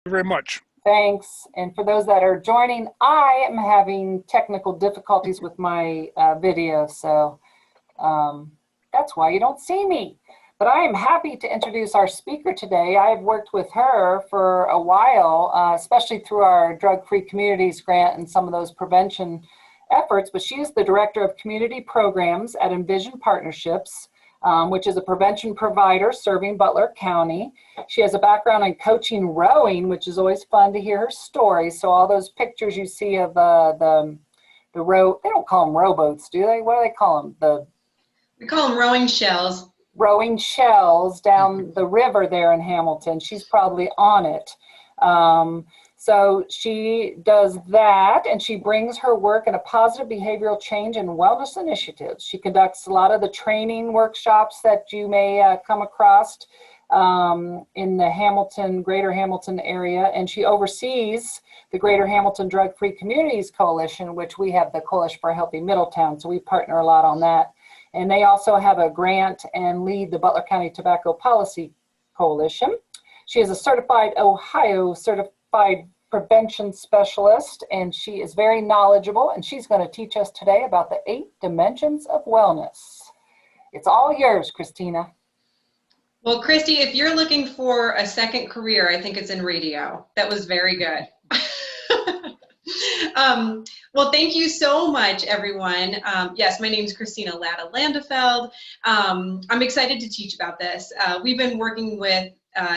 very much. Thanks. And for those that are joining, I am having technical difficulties with my video, so that's why you don't see me. But I am happy to introduce our speaker today. I have worked with her for a while, especially through our Drug-Free Communities grant and some of those prevention efforts, but she is the Director of Community Programs at Envision Partnerships, which is a prevention provider serving Butler County. She has a background in coaching rowing, which is always fun to hear her story. So all those pictures you see of the row, they don't call them rowboats, do they? What do they call them? We call them rowing shells. Rowing shells down the river there in Hamilton. She's probably on it. So she does that, and she brings her work in a positive behavioral change and wellness initiatives. She conducts a lot of the training workshops that you may come across in the Greater Hamilton area, and she oversees the Greater Hamilton Drug-Free Communities Coalition, which we have the Coalition for a Healthy Middletown, so we partner a lot on that. And they also have a grant and lead the Butler County Tobacco Policy Coalition. She is a certified Ohio certified prevention specialist, and she is very knowledgeable, and she's going to teach us today about the 8 dimensions of wellness. It's all yours, Christina. Well, Christy, if you're looking for a second career, I think it's in radio. That was very good. Well, thank you so much, everyone. Yes, my name is Christina Latta Landefeld. I'm excited to teach about this. We've been working with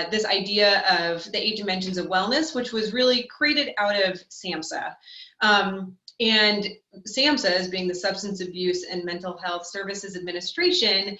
this idea of the 8 dimensions of wellness, which was really created out of SAMHSA. And SAMHSA, as being the Substance Abuse and Mental Health Services Administration,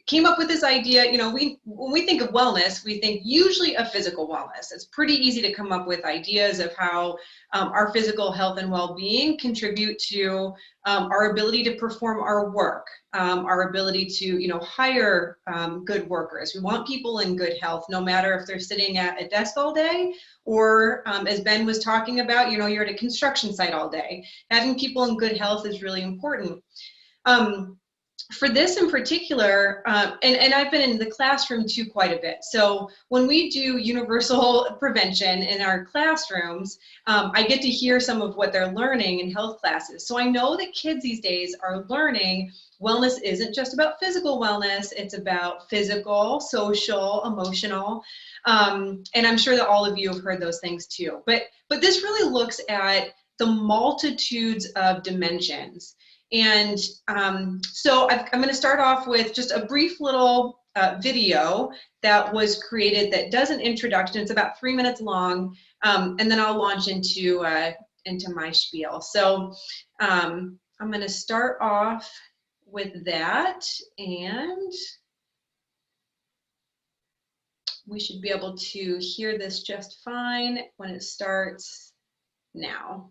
came up with this idea. You know, when we think of wellness, we think usually of physical wellness. It's pretty easy to come up with ideas of how our physical health and well-being contribute to our ability to perform our work, our ability to, hire good workers. We want people in good health, no matter if they're sitting at a desk all day or, as Ben was talking about, you're at a construction site all day. Having people in good health is really important. For this in particular, and I've been in the classroom too quite a bit. So when we do universal prevention in our classrooms, I get to hear some of what they're learning in health classes. So I know that kids these days are learning wellness isn't just about physical wellness, it's about physical, social, emotional. And I'm sure that all of you have heard those things too. But this really looks at the multitudes of dimensions. And so I'm going to start off with just a brief little video that was created that does an introduction. It's about 3 minutes long, and then I'll launch into my spiel. So I'm going to start off with that, and we should be able to hear this just fine when it starts now.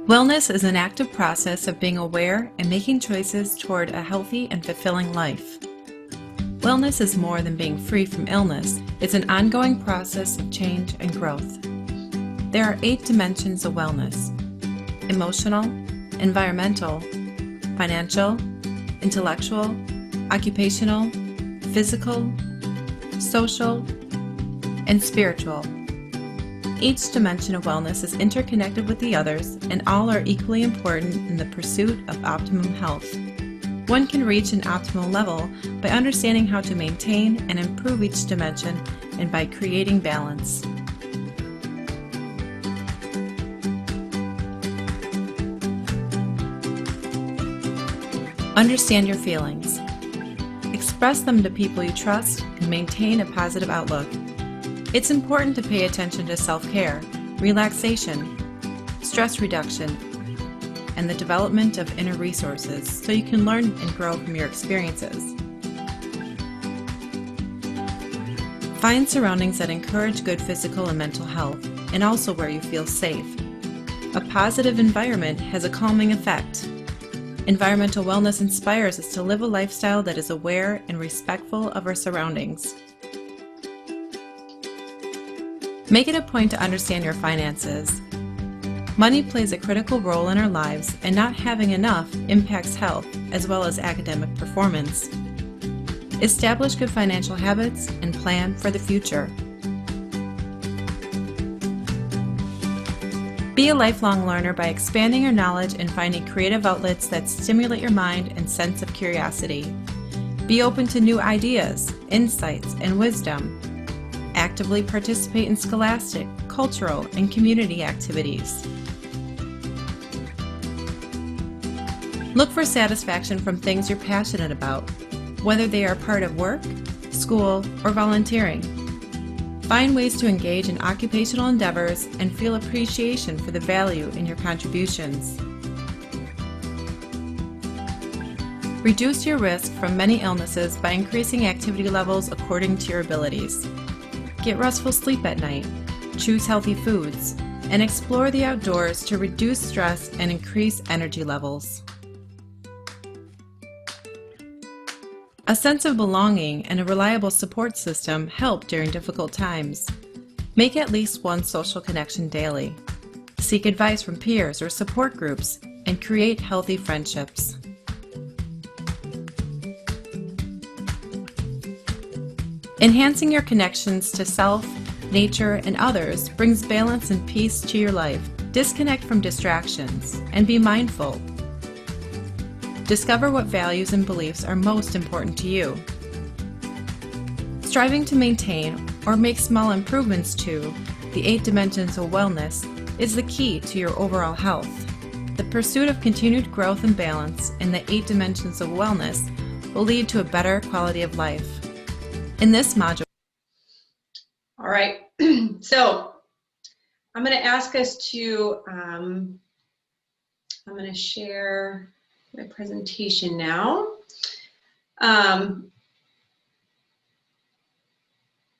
Wellness is an active process of being aware and making choices toward a healthy and fulfilling life. Wellness is more than being free from illness. It's an ongoing process of change and growth. There are 8 dimensions of wellness: emotional, environmental, financial, intellectual, occupational, physical, social, and spiritual. Each dimension of wellness is interconnected with the others, and all are equally important in the pursuit of optimum health. One can reach an optimal level by understanding how to maintain and improve each dimension, and by creating balance. Understand your feelings. Express them to people you trust and maintain a positive outlook. It's important to pay attention to self-care, relaxation, stress reduction, and the development of inner resources so you can learn and grow from your experiences. Find surroundings that encourage good physical and mental health, and also where you feel safe. A positive environment has a calming effect. Environmental wellness inspires us to live a lifestyle that is aware and respectful of our surroundings. Make it a point to understand your finances. Money plays a critical role in our lives, and not having enough impacts health as well as academic performance. Establish good financial habits and plan for the future. Be a lifelong learner by expanding your knowledge and finding creative outlets that stimulate your mind and sense of curiosity. Be open to new ideas, insights, and wisdom. Actively participate in scholastic, cultural, and community activities. Look for satisfaction from things you're passionate about, whether they are part of work, school, or volunteering. Find ways to engage in occupational endeavors and feel appreciation for the value in your contributions. Reduce your risk from many illnesses by increasing activity levels according to your abilities. Get restful sleep at night, choose healthy foods, and explore the outdoors to reduce stress and increase energy levels. A sense of belonging and a reliable support system help during difficult times. Make at least one social connection daily. Seek advice from peers or support groups and create healthy friendships. Enhancing your connections to self, nature, and others brings balance and peace to your life. Disconnect from distractions and be mindful. Discover what values and beliefs are most important to you. Striving to maintain or make small improvements to the 8 dimensions of wellness is the key to your overall health. The pursuit of continued growth and balance in the 8 dimensions of wellness will lead to a better quality of life. In this module, All right, so I'm going to ask us to, I'm going to share my presentation now.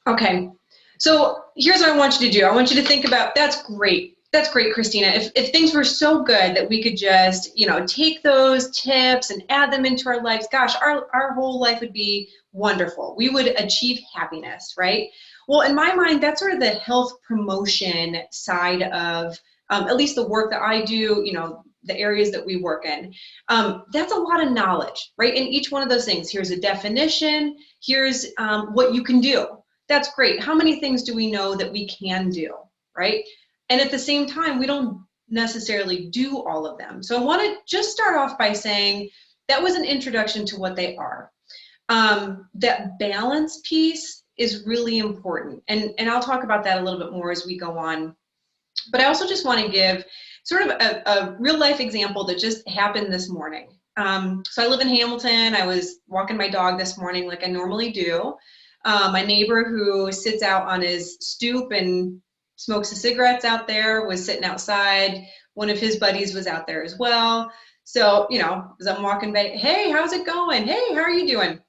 Okay, so here's what I want you to do. I want you to think about, that's great. That's great, Christina. If things were so good that we could just, take those tips and add them into our lives, gosh, our whole life would be wonderful. We would achieve happiness, right? Well, in my mind, that's sort of the health promotion side of at least the work that I do, the areas that we work in. That's a lot of knowledge, right? In each one of those things, here's a definition, here's what you can do. That's great. How many things do we know that we can do, right? And at the same time, we don't necessarily do all of them. So I want to just start off by saying that was an introduction to what they are. That balance piece is really important. And I'll talk about that a little bit more as we go on. But I also just want to give sort of a real life example that just happened this morning. So I live in Hamilton. I was walking my dog this morning like I normally do. My neighbor who sits out on his stoop and smokes his cigarettes out there was sitting outside. One of his buddies was out there as well. So, as I'm walking by, hey, how's it going? Hey, how are you doing?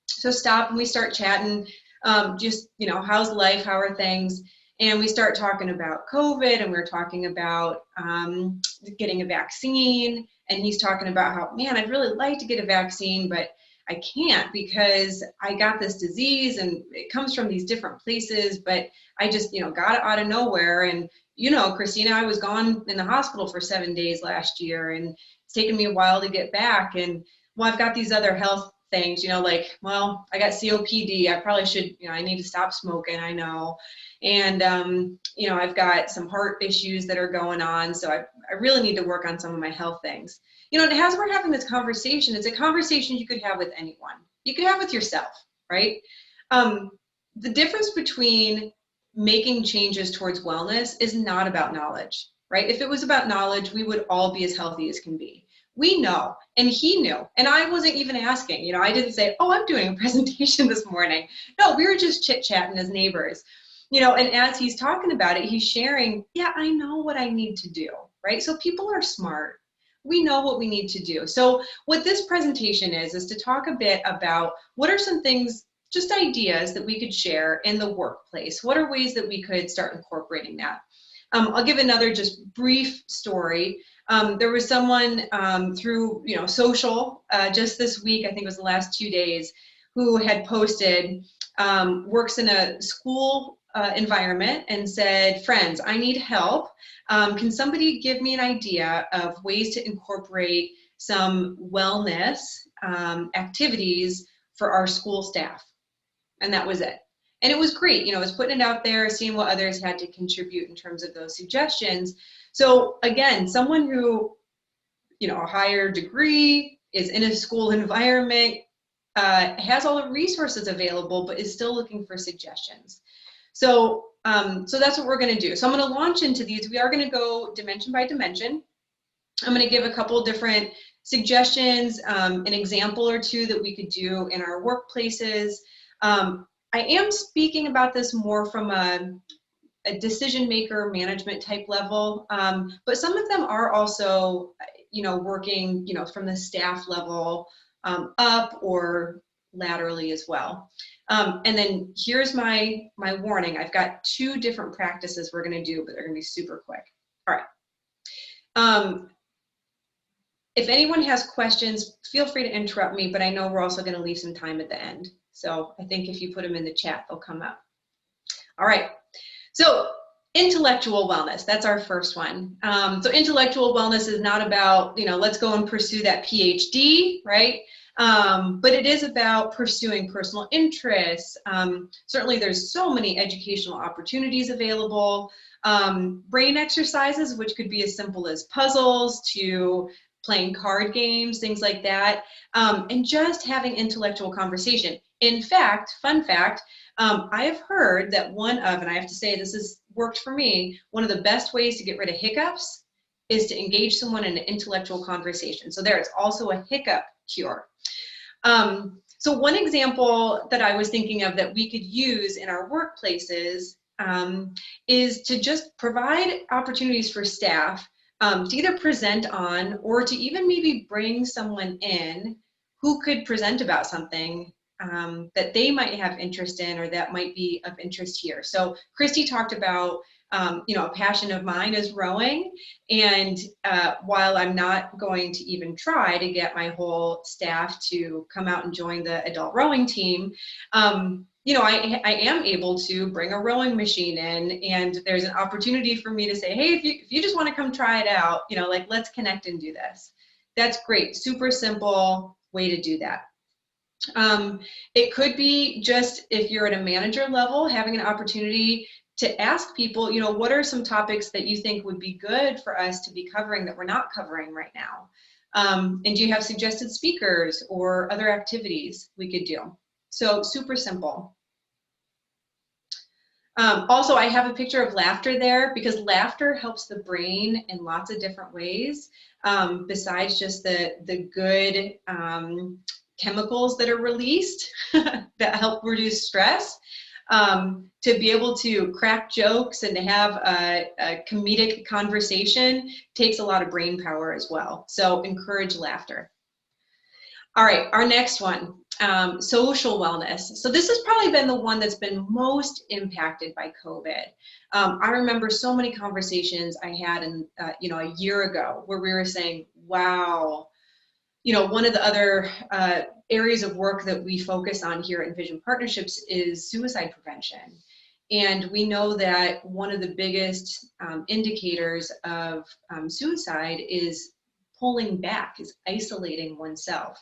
So stop and we start chatting, how's life? How are things? And we start talking about COVID, and we're talking about getting a vaccine. And he's talking about how, man, I'd really like to get a vaccine, but I can't because I got this disease and it comes from these different places, but I just, got it out of nowhere. And, Christina, I was gone in the hospital for 7 days last year, and it's taken me a while to get back. And well, I've got these other health things, I got COPD. I probably should, I need to stop smoking. I know. And, I've got some heart issues that are going on. So I really need to work on some of my health things. And as we're having this conversation, it's a conversation you could have with anyone. You could have with yourself, right? The difference between making changes towards wellness is not about knowledge, right? If it was about knowledge, we would all be as healthy as can be. We know, and he knew, and I wasn't even asking. I didn't say, oh, I'm doing a presentation this morning. No, we were just chit-chatting as neighbors. And as he's talking about it, he's sharing, yeah, I know what I need to do, right? So people are smart. We know what we need to do. So what this presentation is to talk a bit about what are some things, just ideas that we could share in the workplace. What are ways that we could start incorporating that? I'll give another just brief story. There was someone through social just this week, I think it was the last 2 days, who had posted, works in a school environment and said, friends, I need help. Can somebody give me an idea of ways to incorporate some wellness activities for our school staff? And that was it. And it was great. It was putting it out there, seeing what others had to contribute in terms of those suggestions. So again, someone who, a higher degree, is in a school environment, has all the resources available, but is still looking for suggestions. So, so that's what we're going to do. So I'm going to launch into these. We are going to go dimension by dimension. I'm going to give a couple different suggestions, an example or two that we could do in our workplaces. I am speaking about this more from a decision maker management type level, but some of them are also, working, from the staff level up or laterally as well. And then here's my warning. I've got 2 different practices we're going to do, but they're going to be super quick. All right. If anyone has questions, feel free to interrupt me, but I know we're also going to leave some time at the end. So I think if you put them in the chat, they'll come up. All right. So intellectual wellness, that's our first one. So intellectual wellness is not about, let's go and pursue that PhD, right? But it is about pursuing personal interests. Certainly there's so many educational opportunities available. Brain exercises, which could be as simple as puzzles to playing card games, things like that, and just having intellectual conversation. In fact, fun fact, I have heard that and I have to say this has worked for me, one of the best ways to get rid of hiccups is to engage someone in an intellectual conversation. So it's also a hiccup cure. So one example that I was thinking of that we could use in our workplaces is to just provide opportunities for staff to either present on or to even maybe bring someone in who could present about something that they might have interest in or that might be of interest here. So Christy talked about, a passion of mine is rowing. And while I'm not going to even try to get my whole staff to come out and join the adult rowing team, I am able to bring a rowing machine in, and there's an opportunity for me to say, hey, if you just want to come try it out, let's connect and do this. That's great. Super simple way to do that. It could be just if you're at a manager level, having an opportunity to ask people, what are some topics that you think would be good for us to be covering that we're not covering right now? And do you have suggested speakers or other activities we could do? So super simple. Also, I have a picture of laughter there because laughter helps the brain in lots of different ways, besides just the good chemicals that are released that help reduce stress. To be able to crack jokes and to have a comedic conversation takes a lot of brain power as well. So encourage laughter. All right, our next one, social wellness. So this has probably been the one that's been most impacted by COVID. I remember so many conversations I had a year ago where we were saying, wow, one of the other areas of work that we focus on here at Envision Partnerships is suicide prevention. And we know that one of the biggest indicators of suicide is pulling back, is isolating oneself.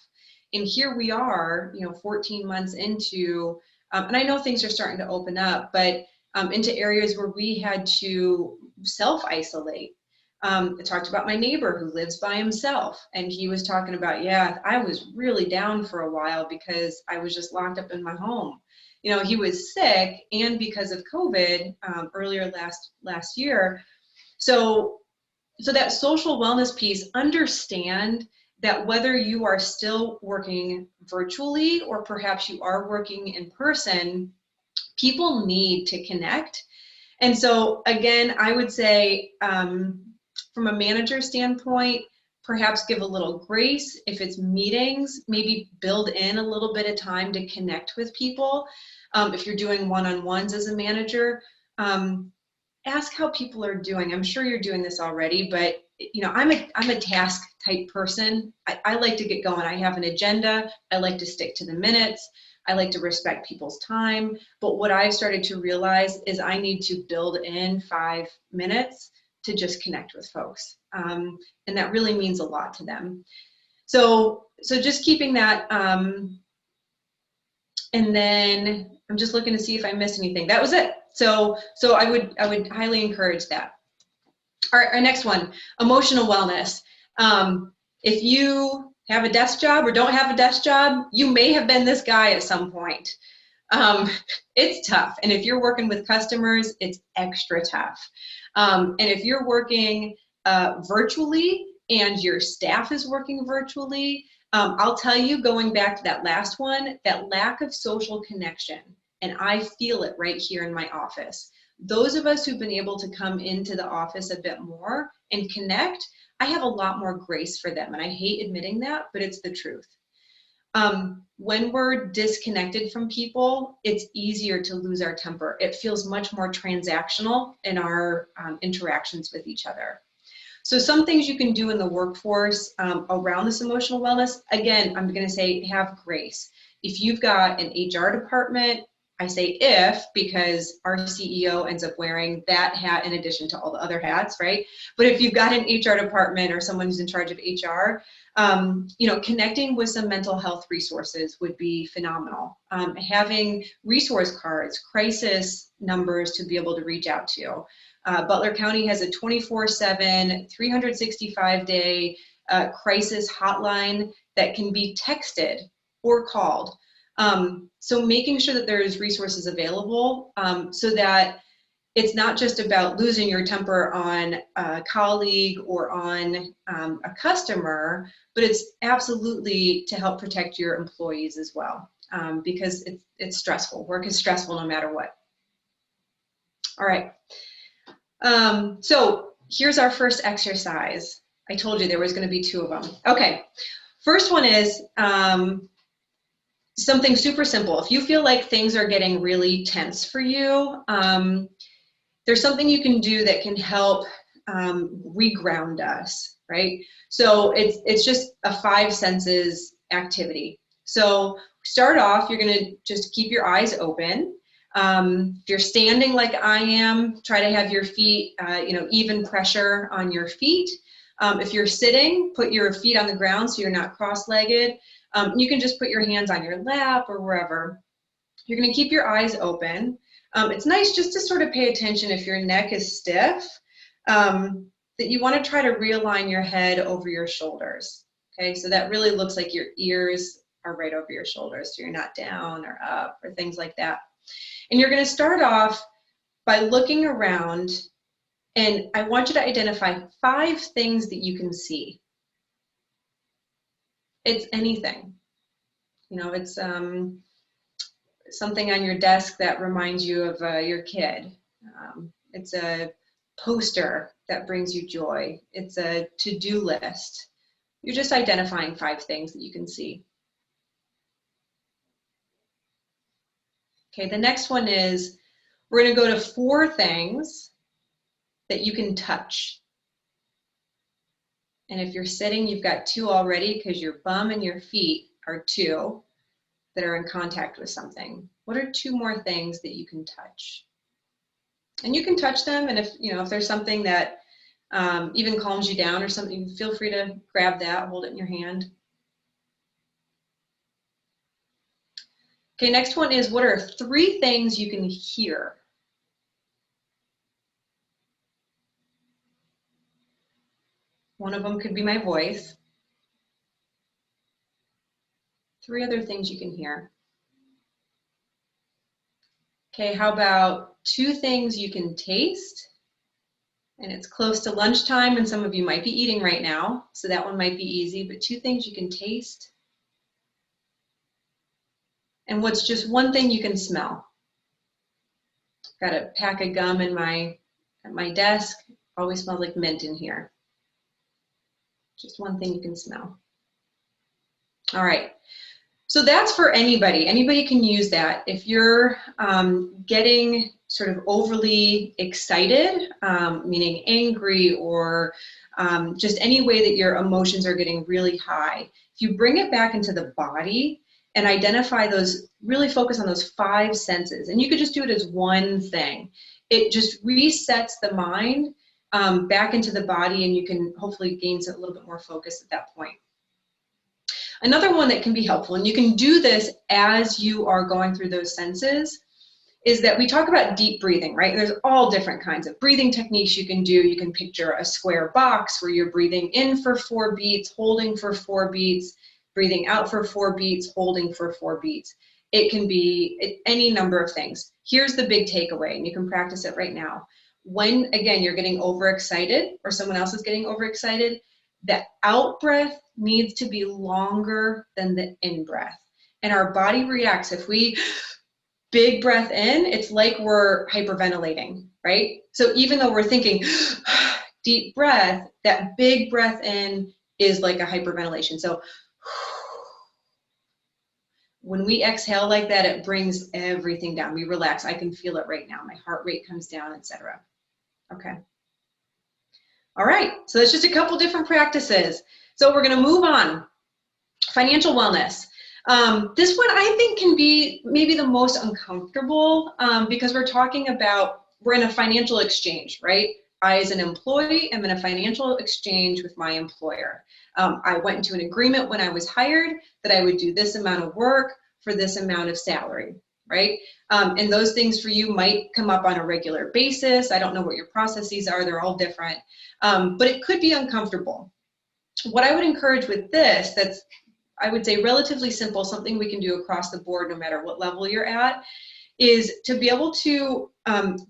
And here we are, 14 months into, and I know things are starting to open up, but into areas where we had to self-isolate. I talked about my neighbor who lives by himself, and he was talking about, yeah, I was really down for a while because I was just locked up in my home. He was sick, and because of COVID earlier last year. So that social wellness piece, understand that whether you are still working virtually or perhaps you are working in person, people need to connect. And so again, I would say from a manager standpoint, perhaps give a little grace. If it's meetings, maybe build in a little bit of time to connect with people. If you're doing one-on-ones as a manager, ask how people are doing. I'm sure you're doing this already, but I'm a task type person. I like to get going. I have an agenda. I like to stick to the minutes. I like to respect people's time. But what I've started to realize is I need to build in 5 minutes to just connect with folks. And that really means a lot to them. So just keeping that, and then I'm just looking to see if I missed anything. That was it. So I would highly encourage that. Our next one, emotional wellness. If you have a desk job or don't have a desk job, you may have been this guy at some point. It's tough. And if you're working with customers, it's extra tough. And if you're working virtually and your staff is working virtually, I'll tell you, going back to that last one, that lack of social connection, and I feel it right here in my office. Those of us who've been able to come into the office a bit more and connect, I have a lot more grace for them. And I hate admitting that, but it's the truth. When we're disconnected from people, it's easier to lose our temper. It feels much more transactional in our interactions with each other. So some things you can do in the workforce around this emotional wellness, again, I'm going to say have grace. If you've got an HR department, I say if, because our CEO ends up wearing that hat in addition to all the other hats, right? But if you've got an HR department or someone who's in charge of HR, connecting with some mental health resources would be phenomenal. Having resource cards, crisis numbers to be able to reach out to. Butler County has a 24/7, 365-day crisis hotline that can be texted or called. So making sure that there's resources available so that it's not just about losing your temper on a colleague or on a customer, but it's absolutely to help protect your employees as well, because it's stressful. Work is stressful no matter what. All right. So here's our first exercise. I told you there was going to be 2 of them. Okay. First one is something super simple. If you feel like things are getting really tense for you, there's something you can do that can help reground us, right? So it's just a 5 senses activity. So start off, you're gonna just keep your eyes open. If you're standing like I am, try to have your feet, even pressure on your feet. If you're sitting, put your feet on the ground so you're not cross-legged. You can just put your hands on your lap or wherever. You're gonna keep your eyes open. It's nice just to sort of pay attention if your neck is stiff, that you want to try to realign your head over your shoulders. Okay, so that really looks like your ears are right over your shoulders, so you're not down or up or things like that. And you're going to start off by looking around, and I want you to identify 5 things that you can see. It's anything. It's something on your desk that reminds you of your kid. It's a poster that brings you joy. It's a to-do list. You're just identifying 5 things that you can see. Okay, the next one is we're going to go to 4 things that you can touch. And if you're sitting, you've got 2 already because your bum and your feet are 2 that are in contact with something. What are 2 more things that you can touch? And you can touch them, and if there's something that even calms you down or something, feel free to grab that, hold it in your hand. Okay, next one is, what are 3 things you can hear? One of them could be my voice. 3 other things you can hear. Okay, how about 2 things you can taste? And it's close to lunchtime, and some of you might be eating right now, so that one might be easy, but 2 things you can taste. And what's just 1 thing you can smell? Got a pack of gum at my desk. Always smells like mint in here. Just 1 thing you can smell. All right. So that's for anybody. Anybody can use that. If you're getting sort of overly excited, meaning angry, or just any way that your emotions are getting really high, if you bring it back into the body and identify those, really focus on those 5 senses, and you could just do it as 1 thing. It just resets the mind back into the body, and you can hopefully gain a little bit more focus at that point. Another one that can be helpful, and you can do this as you are going through those senses, is that we talk about deep breathing, right? There's all different kinds of breathing techniques you can do. You can picture a square box where you're breathing in for 4 beats, holding for 4 beats, breathing out for 4 beats, holding for 4 beats. It can be any number of things. Here's the big takeaway, and you can practice it right now. When, again, you're getting overexcited or someone else is getting overexcited, the out breath needs to be longer than the in breath. And our body reacts. If we big breath in, it's like we're hyperventilating, right? So even though we're thinking deep breath, that big breath in is like a hyperventilation. So when we exhale like that, it brings everything down. We relax. I can feel it right now. My heart rate comes down, etc. Okay. All right, so that's just a couple different practices. So we're gonna move on. Financial wellness. This one I think can be maybe the most uncomfortable because we're in a financial exchange, right? I, as an employee, am in a financial exchange with my employer. I went into an agreement when I was hired that I would do this amount of work for this amount of salary, right? And those things for you might come up on a regular basis. I don't know what your processes are, they're all different, but it could be uncomfortable. What I would encourage with this, that's, I would say, relatively simple, something we can do across the board no matter what level you're at, is to be able to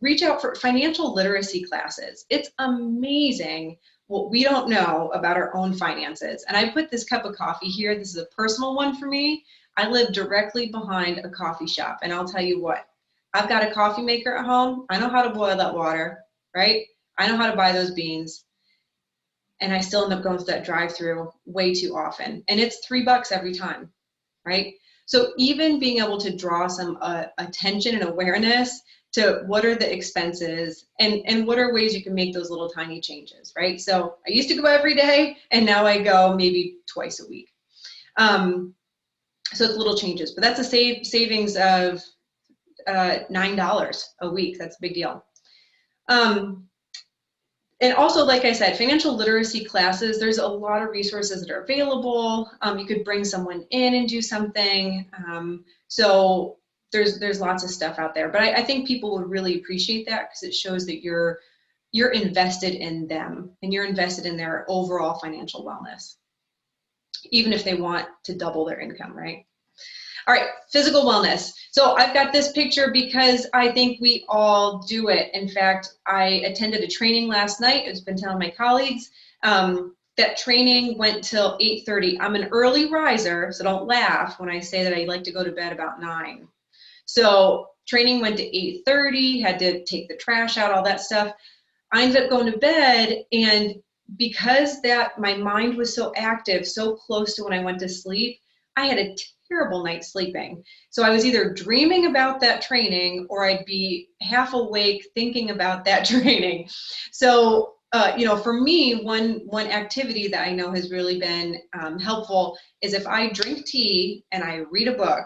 reach out for financial literacy classes. It's amazing what we don't know about our own finances. And I put this cup of coffee here. This is a personal one for me. I live directly behind a coffee shop, and I'll tell you what, I've got a coffee maker at home. I know how to boil that water, right? I know how to buy those beans. And I still end up going to that drive-through way too often. And it's $3 every time, right? So even being able to draw some attention and awareness to what are the expenses and what are ways you can make those little tiny changes, right? So I used to go every day, and now I go maybe twice a week. So it's little changes, but that's a savings of $9 a week. That's a big deal. And also, like I said, financial literacy classes, there's a lot of resources that are available. You could bring someone in and do something. So there's lots of stuff out there. But I think people would really appreciate that because it shows that you're invested in them and you're invested in their overall financial wellness, even if they want to double their income, right? All right, physical wellness. So I've got this picture because I think we all do it. In fact, I attended a training last night. I've been telling my colleagues. That training went till 8:30. I'm an early riser, so don't laugh when I say that I like to go to bed about 9. So training went to 8:30, had to take the trash out, all that stuff. I ended up going to bed, and because my mind was so active, so close to when I went to sleep, I had a terrible night sleeping. So I was either dreaming about that training or I'd be half awake thinking about that training. So, for me, one activity that I know has really been helpful is if I drink tea and I read a book,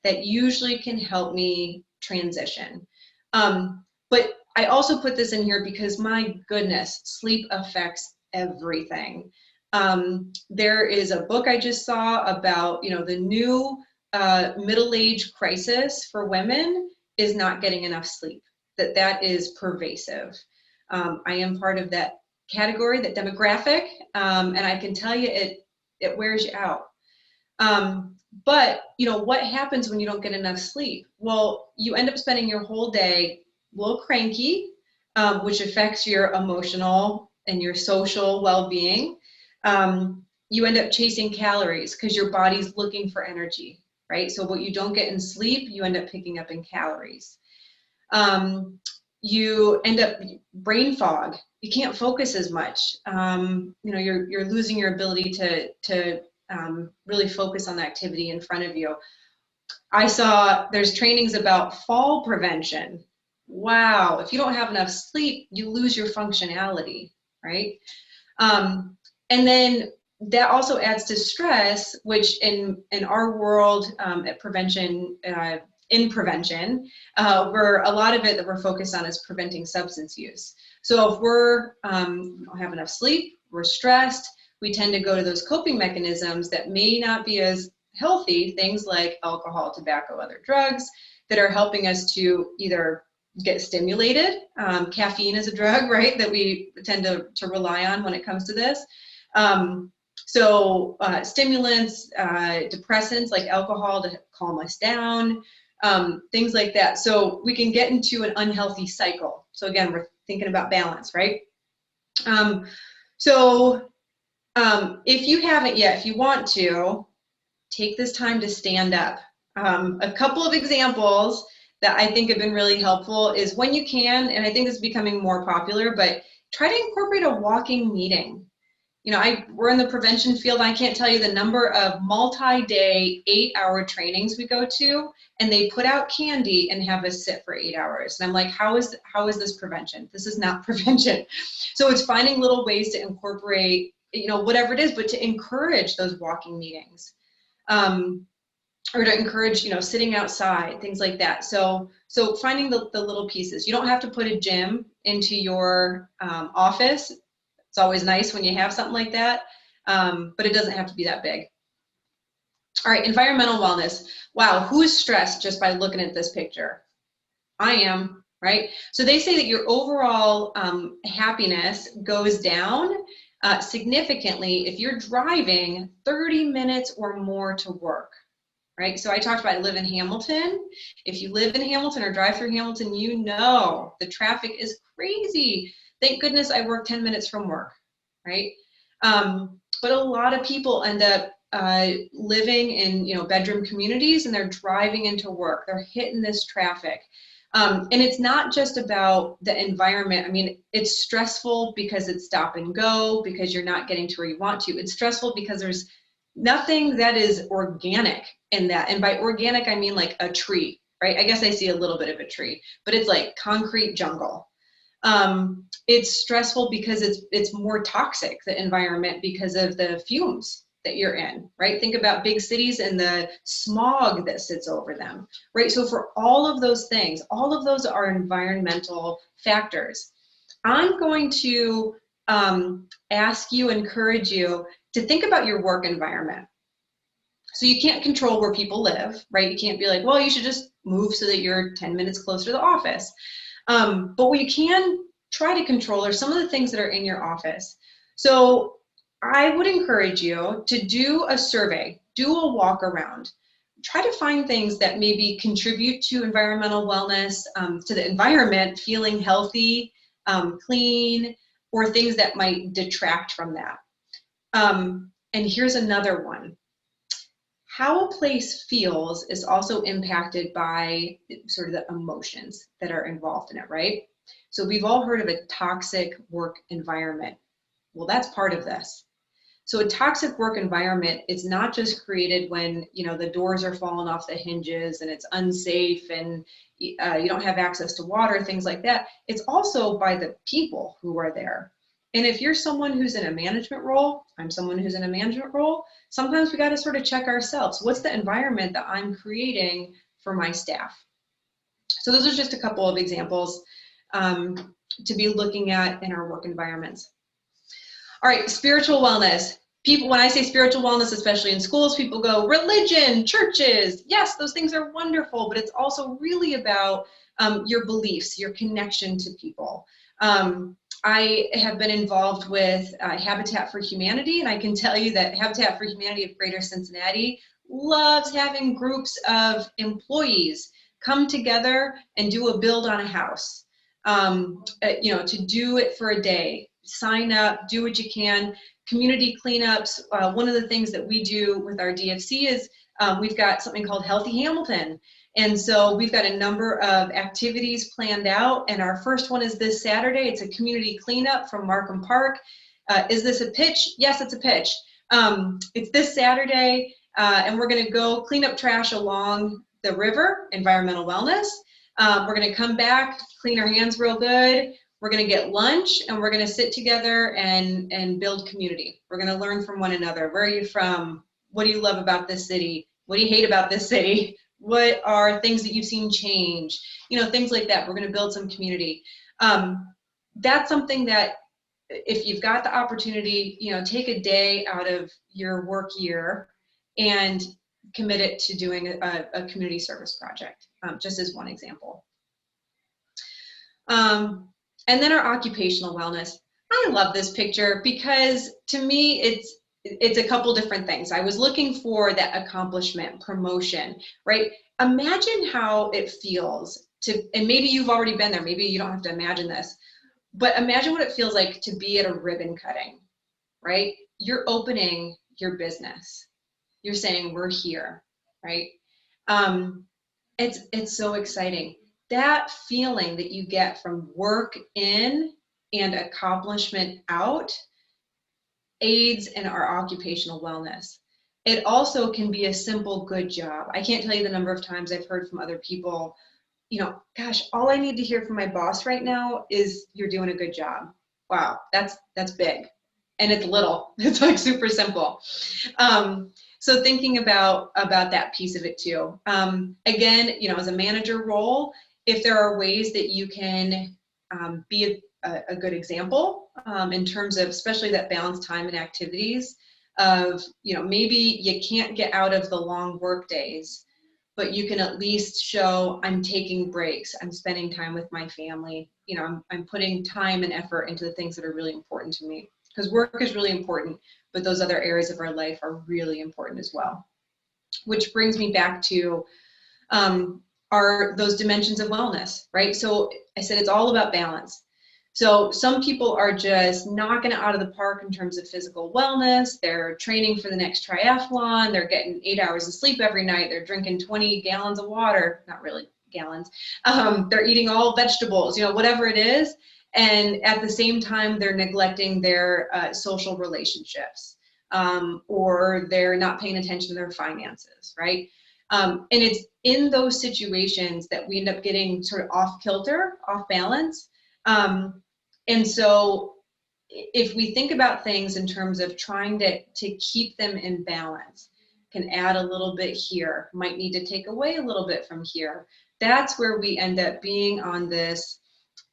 that usually can help me transition. But I also put this in here because, my goodness, sleep affects everything. There is a book I just saw about, the new middle-age crisis for women is not getting enough sleep, that is pervasive. I am part of that category, that demographic, and I can tell you it wears you out. But, what happens when you don't get enough sleep? Well, you end up spending your whole day a little cranky, which affects your emotional and your social well-being. You end up chasing calories because your body's looking for energy, right? So what you don't get in sleep, you end up picking up in calories. You end up brain fog. You can't focus as much. You're losing your ability to really focus on the activity in front of you. I saw there's trainings about fall prevention. Wow, if you don't have enough sleep, you lose your functionality, right? And then that also adds to stress, which in our world at prevention, in prevention, where a lot of it that we're focused on is preventing substance use. So if we don't have enough sleep, we're stressed, we tend to go to those coping mechanisms that may not be as healthy, things like alcohol, tobacco, other drugs, that are helping us to either get stimulated. Caffeine is a drug, right, that we tend to rely on when it comes to this. Stimulants, depressants like alcohol to calm us down, things like that. So we can get into an unhealthy cycle. So again, we're thinking about balance, right? If you haven't yet, if you want to, take this time to stand up. A couple of examples that I think have been really helpful is when you can, and I think it's becoming more popular, but try to incorporate a walking meeting. You know, we're in the prevention field. I can't tell you the number of multi-day 8-hour trainings we go to, and they put out candy and have us sit for 8 hours. And I'm like, how is this prevention? This is not prevention. So it's finding little ways to incorporate, you know, whatever it is, but to encourage those walking meetings. Or to encourage, you know, sitting outside, things like that. So finding the little pieces. You don't have to put a gym into your office. It's always nice when you have something like that, but it doesn't have to be that big. All right, environmental wellness. Wow, who's stressed just by looking at this picture? I am, right? So they say that your overall happiness goes down significantly if you're driving 30 minutes or more to work. Right? So I talked about I live in Hamilton. If you live in Hamilton or drive through Hamilton, you know the traffic is crazy. Thank goodness I work 10 minutes from work, right? But a lot of people end up living in, you know, bedroom communities, and they're driving into work. They're hitting this traffic. And it's not just about the environment. I mean, it's stressful because it's stop and go, because you're not getting to where you want to. It's stressful because there's nothing that is organic in that. And by organic, I mean like a tree, right? I guess I see a little bit of a tree, but it's like concrete jungle. It's stressful because it's more toxic, the environment, because of the fumes that you're in, right? Think about big cities and the smog that sits over them, right? So for all of those things, all of those are environmental factors. I'm going to ask you, encourage you to think about your work environment. So you can't control where people live, right? You can't be like, well, you should just move so that you're 10 minutes closer to the office. But what you can try to control are some of the things that are in your office. So I would encourage you to do a survey, do a walk around, try to find things that maybe contribute to environmental wellness, to the environment feeling healthy, clean, or things that might detract from that. And here's another one. How a place feels is also impacted by sort of the emotions that are involved in it, right? So we've all heard of a toxic work environment. Well, that's part of this. So a toxic work environment is not just created when, you know, the doors are falling off the hinges and it's unsafe and you don't have access to water, things like that. It's also by the people who are there. And if you're someone who's in a management role, I'm someone who's in a management role, sometimes we got to sort of check ourselves. What's the environment that I'm creating for my staff? So those are just a couple of examples to be looking at in our work environments. All right, spiritual wellness. People, when I say spiritual wellness, especially in schools, people go, religion, churches. Yes, those things are wonderful, but it's also really about your beliefs, your connection to people. I have been involved with Habitat for Humanity, and I can tell you that Habitat for Humanity of Greater Cincinnati loves having groups of employees come together and do a build on a house. You know, to do it for a day, sign up, do what you can. Community cleanups. One of the things that we do with our DFC is we've got something called Healthy Hamilton. And so we've got a number of activities planned out, and our first one is this Saturday. It's a community cleanup from Markham Park. Is this a pitch? Yes, it's a pitch. It's this Saturday, and we're gonna go clean up trash along the river, environmental wellness. We're gonna come back, clean our hands real good. We're gonna get lunch, and we're gonna sit together and build community. We're gonna learn from one another. Where are you from? What do you love about this city? What do you hate about this city? What are things that you've seen change? You know, things like that. We're going to build some community. That's something that if you've got the opportunity, you know, take a day out of your work year and committed to doing a community service project, just as one example. And then our occupational wellness. I love this picture because to me, it's a couple different things. I was looking for that accomplishment, promotion, right? Imagine how it feels to, and maybe you've already been there, maybe you don't have to imagine this, but imagine what it feels like to be at a ribbon cutting, right? You're opening your business. You're saying, we're here, right? It's so exciting. That feeling that you get from work in and accomplishment out aids in our occupational wellness. It also can be a simple good job. I can't tell you the number of times I've heard from other people, you know, gosh, all I need to hear from my boss right now is you're doing a good job. Wow, that's big. And it's little. It's like super simple. So thinking about that piece of it too. Again, you know, as a manager role, if there are ways that you can be a good example in terms of especially that balanced time and activities of, you know, maybe you can't get out of the long work days, but you can at least show I'm taking breaks, I'm spending time with my family, you know, I'm putting time and effort into the things that are really important to me, because work is really important, but those other areas of our life are really important as well. Which brings me back to those dimensions of wellness, right? So I said it's all about balance. So some people are just knocking it out of the park in terms of physical wellness. They're training for the next triathlon. They're getting 8 hours of sleep every night. They're drinking 20 gallons of water, not really gallons. They're eating all vegetables, you know, whatever it is. And at the same time, they're neglecting their social relationships, or they're not paying attention to their finances, right? And it's in those situations that we end up getting sort of off kilter, off balance. And so if we think about things in terms of trying to keep them in balance, can add a little bit here, might need to take away a little bit from here. That's where we end up being on this,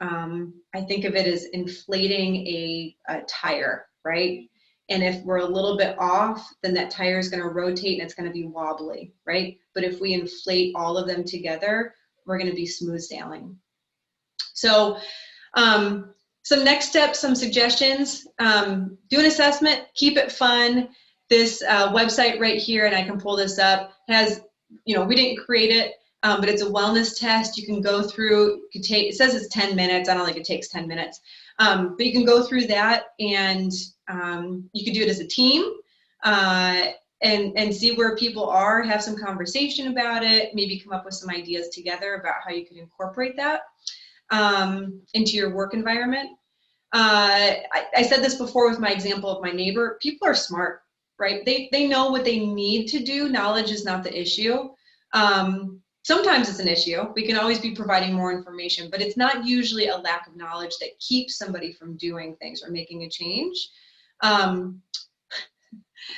I think of it as inflating a tire, right? And if we're a little bit off, then that tire is going to rotate and it's going to be wobbly, right? But if we inflate all of them together, we're going to be smooth sailing. So some next steps, some suggestions, do an assessment, keep it fun. This website right here, and I can pull this up, has, you know, we didn't create it, but it's a wellness test. You can go through, you can take, it says it's 10 minutes. I don't think it takes 10 minutes, but you can go through that, and you can do it as a team, and see where people are, have some conversation about it, maybe come up with some ideas together about how you can incorporate that into your work environment. I said this before with my example of my neighbor. People are smart, right? They know what they need to do. Knowledge is not the issue. Sometimes it's an issue. We can always be providing more information, but it's not usually a lack of knowledge that keeps somebody from doing things or making a change.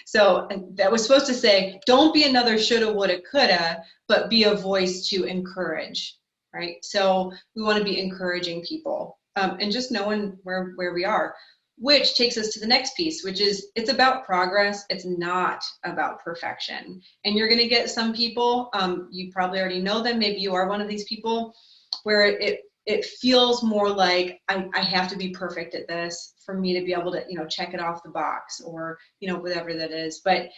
So that was supposed to say, don't be another shoulda, woulda, coulda, but be a voice to encourage. Right? So we want to be encouraging people, and just knowing where we are, which takes us to the next piece, which is it's about progress. It's not about perfection. And you're going to get some people, you probably already know them. Maybe you are one of these people where it feels more like I have to be perfect at this for me to be able to, you know, check it off the box, or, you know, whatever that is. But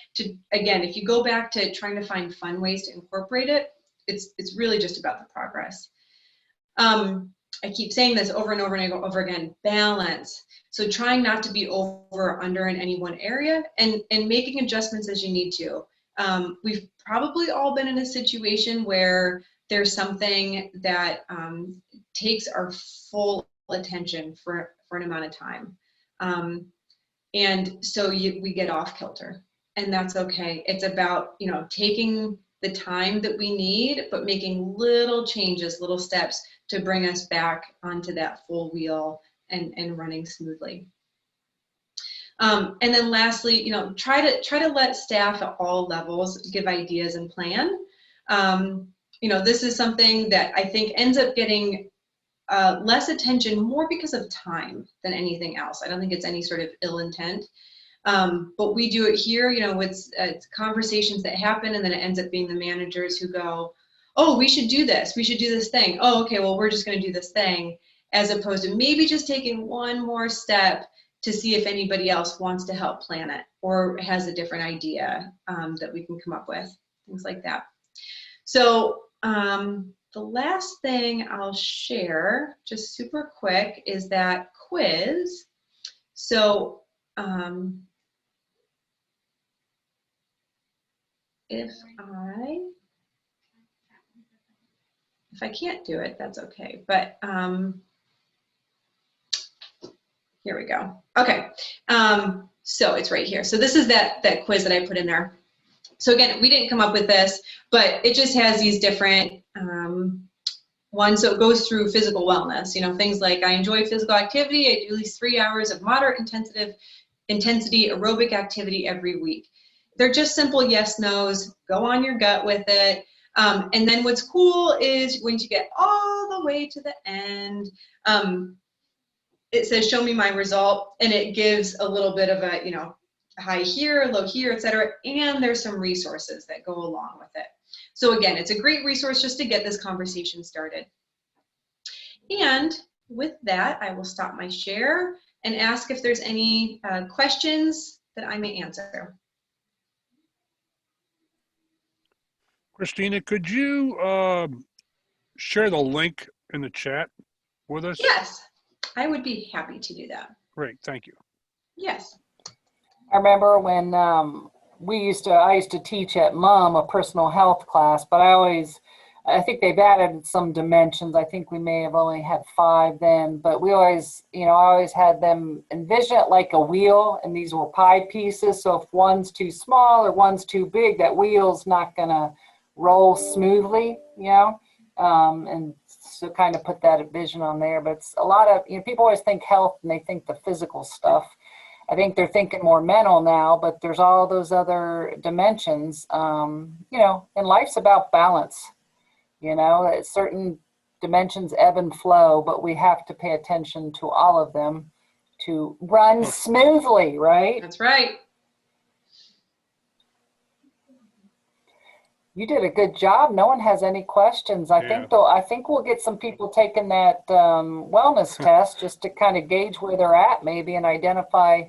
again, if you go back to trying to find fun ways to incorporate it, it's really just about the progress. I keep saying this over and over and over again, balance. So trying not to be over or under in any one area, and making adjustments as you need to. We've probably all been in a situation where there's something that takes our full attention for an amount of time. And so we get off kilter, and that's okay. It's about, you know, taking the time that we need, but making little changes, little steps to bring us back onto that full wheel and running smoothly. And then lastly, you know, try to let staff at all levels give ideas and plan. You know, this is something that I think ends up getting less attention more because of time than anything else. I don't think it's any sort of ill intent. But we do it here, you know, it's conversations that happen, and then it ends up being the managers who go, oh, we should do this. We should do this thing. Oh, okay, well, we're just going to do this thing, as opposed to maybe just taking one more step to see if anybody else wants to help plan it or has a different idea that we can come up with, things like that. So the last thing I'll share, just super quick, is that quiz. So if I can't do it, that's okay. But here we go. Okay, so it's right here. So this is that quiz that I put in there. So again, we didn't come up with this, but it just has these different ones. So it goes through physical wellness, you know, things like I enjoy physical activity. I do at least 3 hours of moderate intensity aerobic activity every week. They're just simple yes, no's, go on your gut with it. And then what's cool is when you get all the way to the end, it says, show me my result, and it gives a little bit of a, you know, high here, low here, etc. And there's some resources that go along with it. So again, it's a great resource just to get this conversation started. And with that, I will stop my share and ask if there's any questions that I may answer. Christina, could you share the link in the chat with us? Yes, I would be happy to do that. Great, thank you. Yes. I remember when I used to teach at MUM a personal health class, but I think they've added some dimensions. I think we may have only had 5 then, but we always, you know, I always had them envision it like a wheel, and these were pie pieces. So if one's too small or one's too big, that wheel's not gonna roll smoothly, you know, and so kind of put that vision on there. But it's a lot of, you know, people always think health and they think the physical stuff. I think they're thinking more mental now, but there's all those other dimensions, you know, and life's about balance, you know, certain dimensions ebb and flow, but we have to pay attention to all of them to run smoothly, right? That's right. You did a good job. No one has any questions. I think we'll get some people taking that wellness test just to kind of gauge where they're at maybe and identify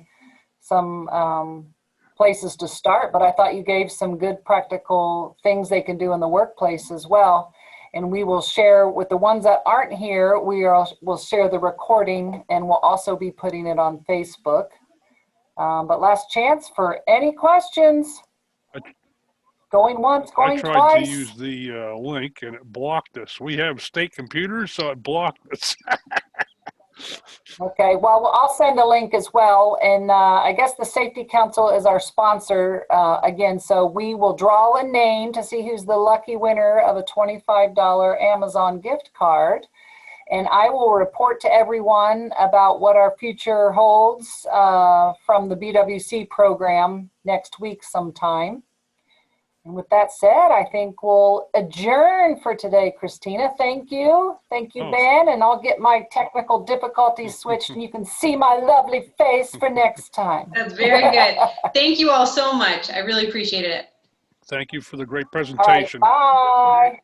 some places to start. But I thought you gave some good practical things they can do in the workplace as well. And we will share with the ones that aren't here, we'll share the recording, and we'll also be putting it on Facebook. But last chance for any questions. Going once, going twice. I tried to use the link and it blocked us. We have state computers, so it blocked us. Okay, well, I'll send a link as well. And I guess the Safety Council is our sponsor again. So we will draw a name to see who's the lucky winner of a $25 Amazon gift card. And I will report to everyone about what our future holds from the BWC program next week sometime. And with that said, I think we'll adjourn for today, Christina. Thank you. Thank you, Ben. And I'll get my technical difficulties switched and you can see my lovely face for next time. That's very good. Thank you all so much. I really appreciated it. Thank you for the great presentation. All right, bye.